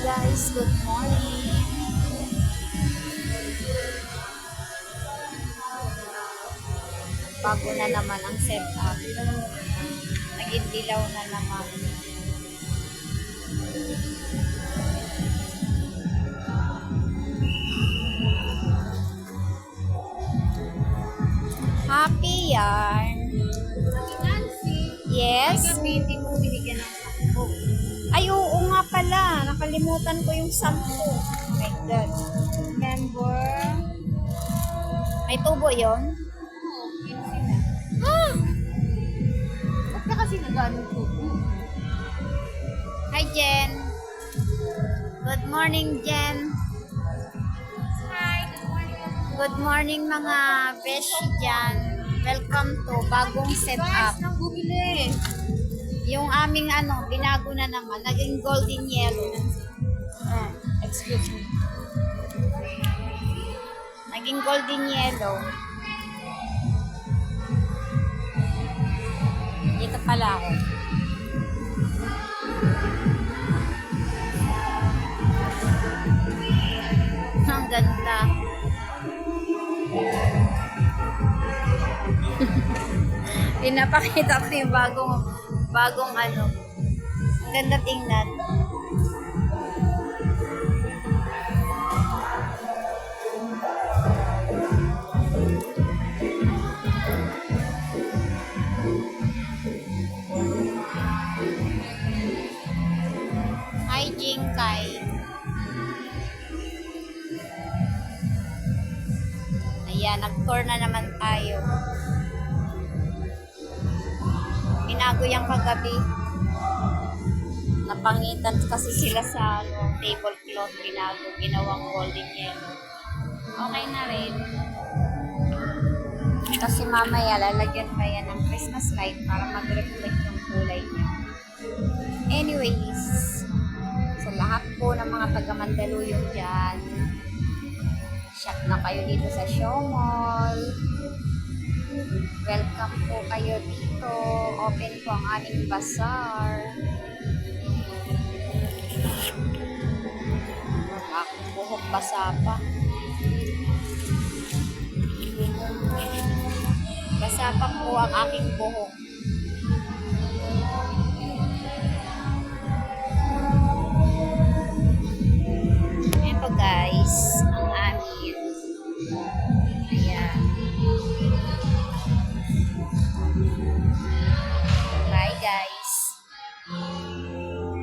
guys, good morning. Bago na naman ang setup. Naging dilaw na naman. Happy yarn. Yes. Hindi mo binigyan ng 10. Ay, oo nga pala. Nakalimutan ko yung 10. Oh my God. Member? May tubo yon? Oo, 15 na. Ah! Ba't ka kasi nag-anong tubo? Hi, Jen. Good morning, Jen. Hi, good morning. Good morning, mga beshi dyan. Welcome to bagong setup. Guys, nang bumili. Yung aming binago na naman. Naging golden yellow. Excuse me. Naging golden yellow. Dito pala ako. Ang ganda. Pinapakita ko yung bagong Ang ganda tingnan. Hi, Jingkai. Ayan, nag-tour na naman tayo. Binago yung kagabi. Napangitan kasi sila sa tablecloth. Binago, ginawang golden yellow. Okay na rin. Kasi mamaya lalagyan pa yan ng Christmas light para mag-reflect yung kulay niya. Anyways, sa lahat po ng mga taga-Mandaluyong dyan, shop na kayo dito sa Show Mall. Welcome po kayo dito. Open po ang aming bazaar. Aking buhok basa pa. Basa pa po ang aking buhok.